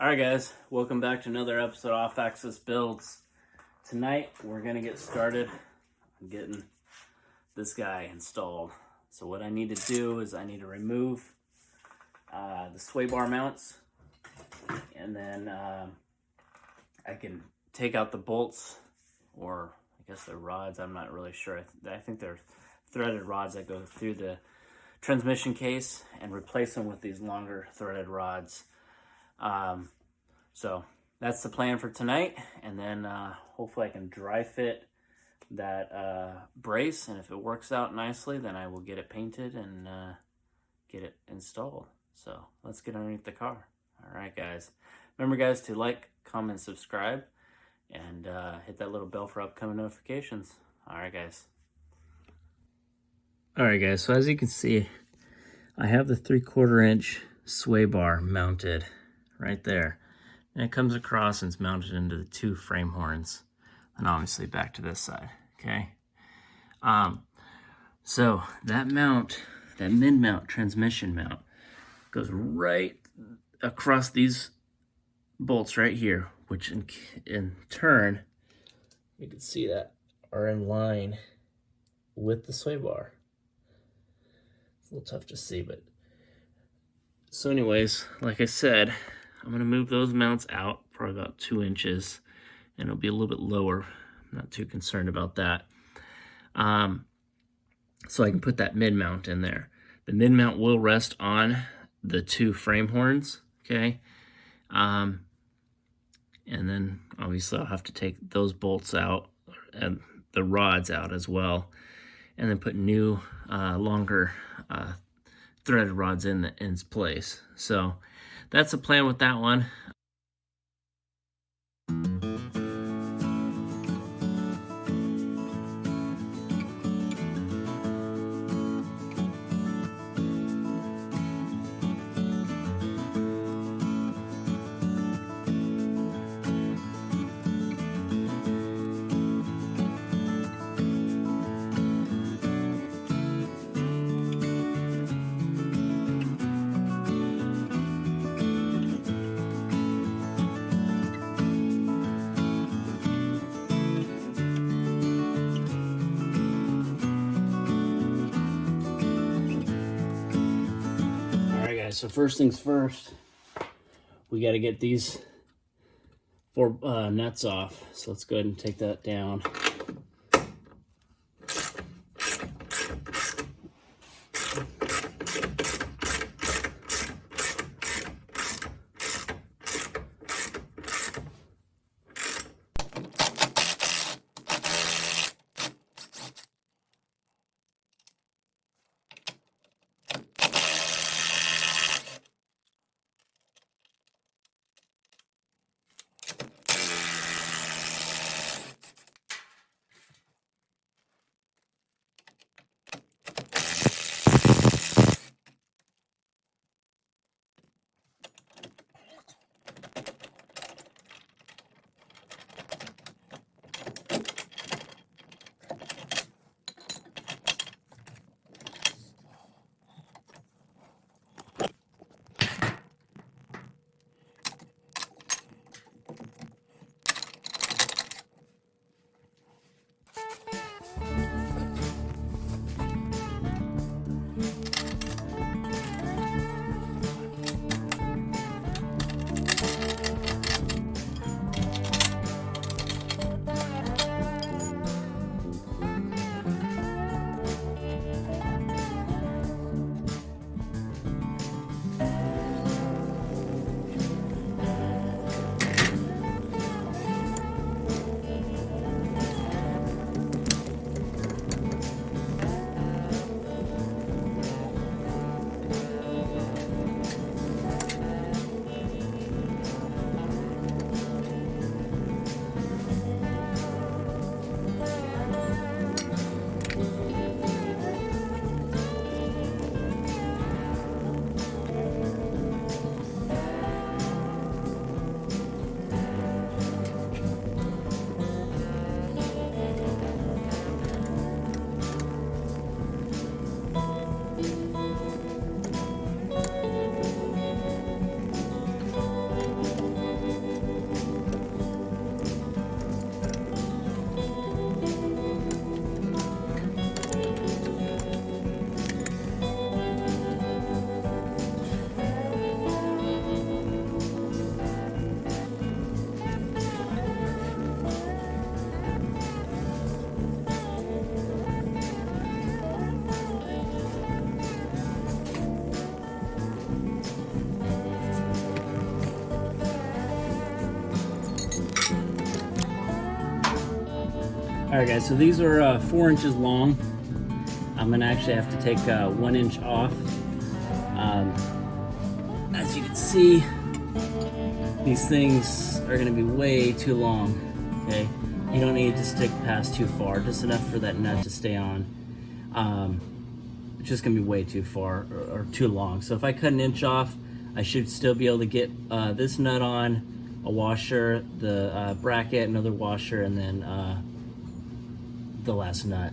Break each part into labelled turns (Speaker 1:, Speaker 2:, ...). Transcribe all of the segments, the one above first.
Speaker 1: Alright guys, welcome back to another episode of Off Axis Builds. Tonight we're going to get started on getting this guy installed. So what I need to do is I need to remove the sway bar mounts, and then I can take out the bolts, or I guess they're rods, I'm not really sure. I think they're threaded rods that go through the transmission case, and replace them with these longer threaded rods. So that's the plan for tonight, and then hopefully I can dry fit that brace, and if it works out nicely, then I will get it painted and get it installed. So let's get underneath the car. All right, guys. Remember, guys, to like, comment, subscribe, and hit that little bell for upcoming notifications. All right, guys. All right, guys. So as you can see, I have the 3/4 inch sway bar mounted right there. And it comes across and it's mounted into the two frame horns, and obviously back to this side, okay? So that mount, that mid-mount transmission mount, goes right across these bolts right here, which in turn, you can see that, are in line with the sway bar. It's a little tough to see, but... So anyways, like I said, I'm going to move those mounts out probably about 2 inches, and it'll be a little bit lower. I'm not too concerned about that. So I can put that mid mount in there. The mid mount will rest on the two frame horns, okay? And then obviously I'll have to take those bolts out and the rods out as well, and then put new longer threaded rods in its place. So that's the plan with that one. So first things first, we got to get these 4 nuts off. So let's go ahead and take that down. Alright guys, so these are 4 inches long. I'm gonna actually have to take 1 inch off. As you can see, these things are gonna be way too long, okay? You don't need to stick past too far, just enough for that nut to stay on. It's just gonna be way too far or too long. So if I cut 1 inch off, I should still be able to get this nut on, a washer, the bracket, another washer, and then the last nut.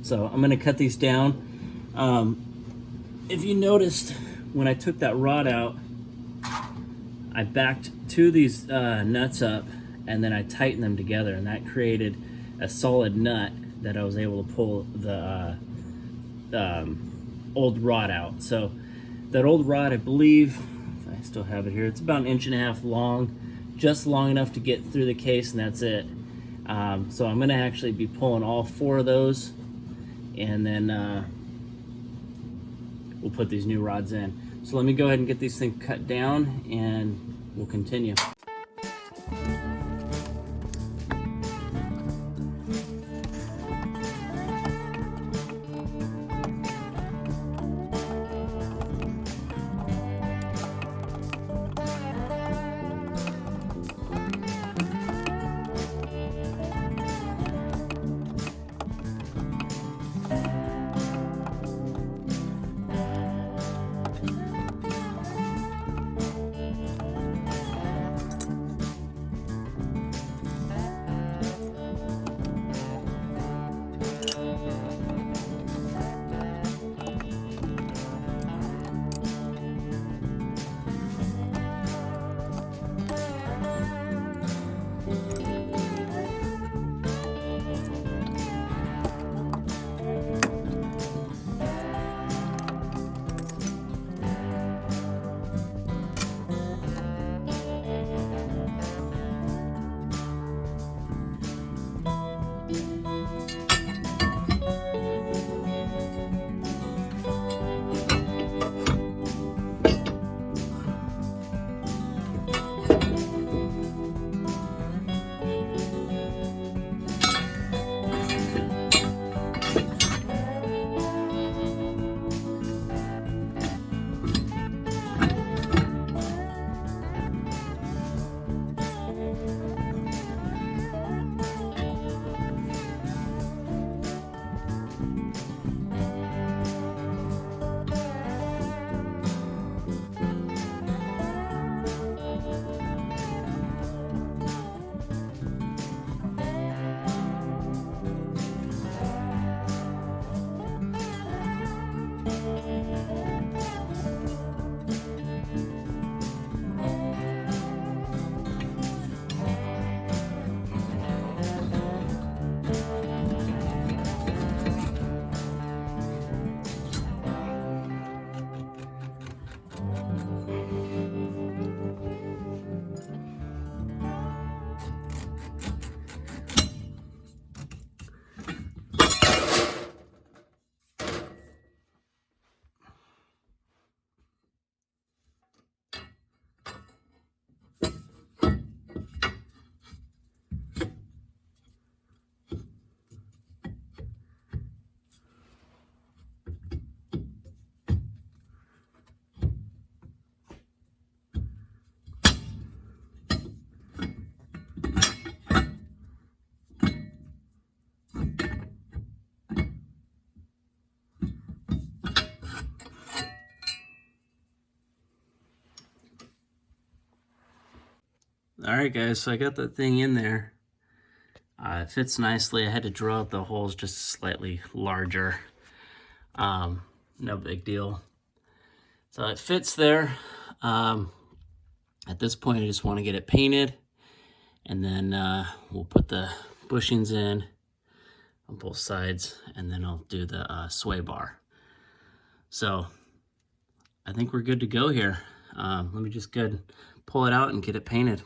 Speaker 1: So I'm gonna cut these down. If you noticed, when I took that rod out, I backed 2 of these nuts up and then I tightened them together, and that created a solid nut that I was able to pull the old rod out. So that old rod, I believe, if I still have it here, it's about 1.5 inches long, just long enough to get through the case, and that's it. So I'm gonna actually be pulling all 4 of those, and then we'll put these new rods in. So let me go ahead and get these things cut down and we'll continue. Alright guys, so I got that thing in there. It fits nicely. I had to drill out the holes just slightly larger. No big deal. So it fits there. At this point I just want to get it painted, and then we'll put the bushings in on both sides, and then I'll do the sway bar. So I think we're good to go here. Let me just go ahead and pull it out and get it painted.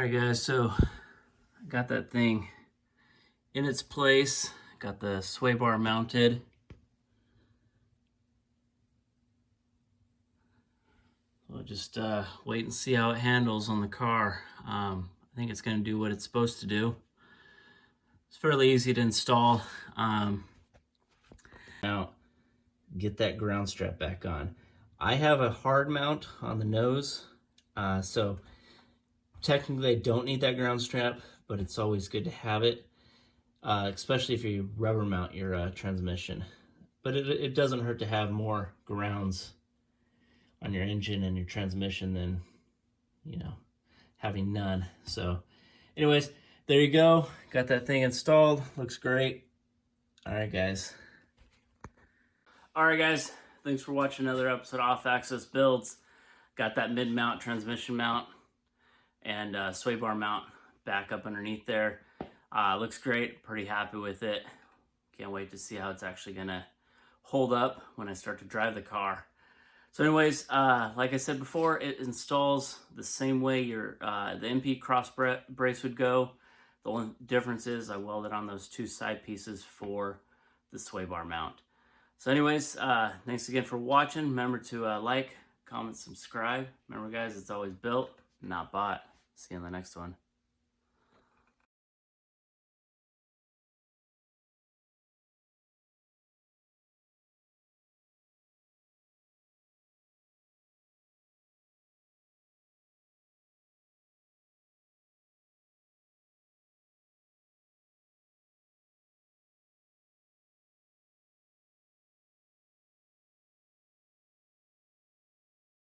Speaker 1: Alright guys, so I got that thing in its place. Got the sway bar mounted. We'll just wait and see how it handles on the car. I think it's going to do what it's supposed to do. It's fairly easy to install. Now, get that ground strap back on. I have a hard mount on the nose, so technically I don't need that ground strap, but it's always good to have it, especially if you rubber mount your transmission. But it doesn't hurt to have more grounds on your engine and your transmission than, you know, having none. So anyways, there you go. Got that thing installed. Looks great. All right, guys. All right, guys. Thanks for watching another episode of Off Axis Builds. Got that mid-mount transmission mount and sway bar mount back up underneath there. Looks great. Pretty happy with it. Can't wait to see how it's actually gonna hold up when I start to drive the car. So anyways, like I said before, it installs the same way your the MP cross brace would go. The only difference is I welded on those two side pieces for the sway bar mount. So anyways, thanks again for watching. Remember to like, comment, subscribe. Remember guys, it's always built, not bought. See you in the next one.